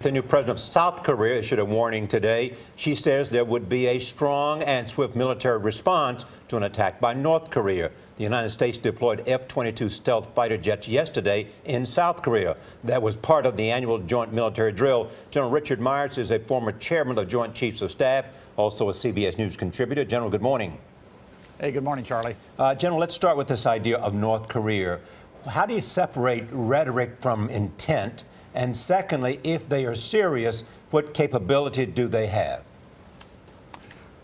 The new president of South Korea issued a warning today. She says there would be a strong and swift military response to an attack by North Korea. The United States deployed F-22 stealth fighter jets yesterday in South Korea. That was part of the annual joint military drill. General Richard Myers is a former chairman of the Joint Chiefs of Staff, also a CBS News contributor. General, good morning. Hey, good morning, Charlie. General, let's start with this idea of North Korea. How do you separate rhetoric from intent? And secondly, if they are serious, what capability do they have?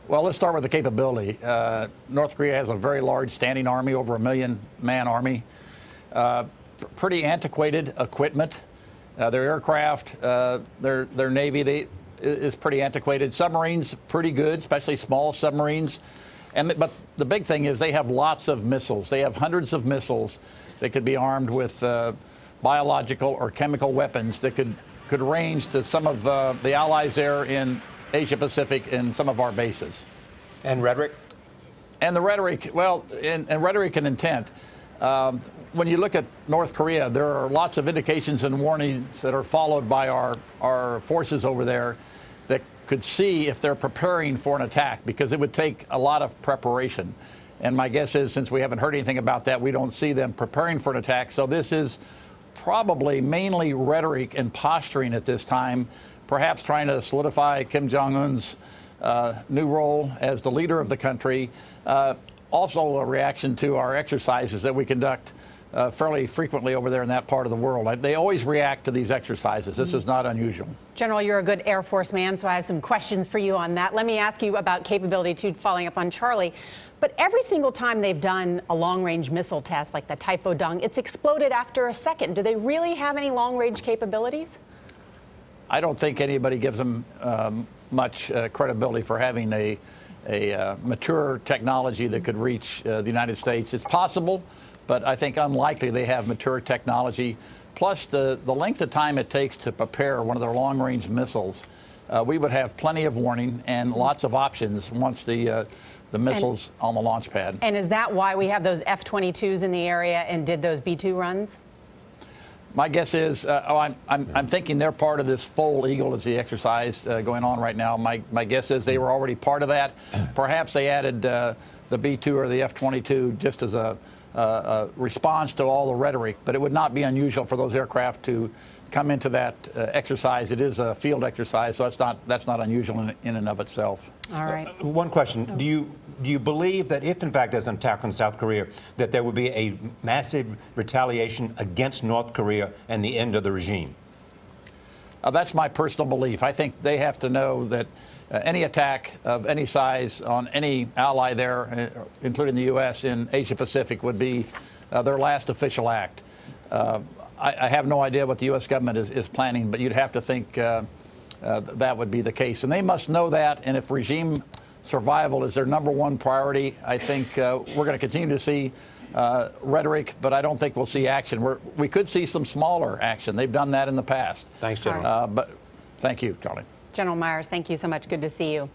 Well, let's start with the capability. North Korea has a very large standing army, over 1 million-man army. Pretty antiquated equipment. Their aircraft, their Navy is pretty antiquated. Submarines, pretty good, especially small submarines. But the big thing is they have lots of missiles. They have hundreds of missiles that could be armed with biological or chemical weapons that could range to some of the allies there in Asia Pacific and some of our bases. And rhetoric? And the rhetoric, well, and rhetoric and intent. When you look at North Korea, there are lots of indications and warnings that are followed by our forces over there that could see if they're preparing for an attack, because it would take a lot of preparation. And my guess is, since we haven't heard anything about that, we don't see them preparing for an attack. So this is probably mainly rhetoric and posturing at this time, perhaps trying to solidify Kim Jong-un's new role as the leader of the country. Also a reaction to our exercises that we conduct fairly frequently over there in that part of the world. They always react to these exercises. This is not unusual. General, you're a good Air Force man, so I have some questions for you on that. Let me ask you about capability, too, following up on Charlie. But every single time they've done a long-range missile test, like the Taepodong, it's exploded after a second. Do they really have any long-range capabilities? I don't think anybody gives them much credibility for having a mature technology that could reach the United States. It's possible, but I think unlikely they have mature technology. Plus, the length of time it takes to prepare one of their long-range missiles, we would have plenty of warning and lots of options once the missiles on the launch pad. And is that why we have those F-22s in the area and did those B-2 runs? My guess is, I'm thinking they're part of this Full Eagle is the exercise going on right now. My guess is they were already part of that. Perhaps they added the B-2 or the F-22 just as a response to all the rhetoric, but it would not be unusual for those aircraft to come into that exercise. It is a field exercise, so that's not unusual in and of itself. All right. One question: Do you believe that if in fact there's an attack on South Korea, that there would be a massive retaliation against North Korea and the end of the regime? That's my personal belief. I think they have to know that any attack of any size on any ally there, including the U.S. in Asia Pacific, would be their last official act. I have no idea what the U.S. government is planning, but you'd have to think that would be the case. And they must know that, and if regime survival is their #1 priority, I think we're going to continue to see rhetoric, but I don't think we'll see action. We could see some smaller action. They've done that in the past. Thanks, General. But thank you, Charlie. General Myers, thank you so much. Good to see you.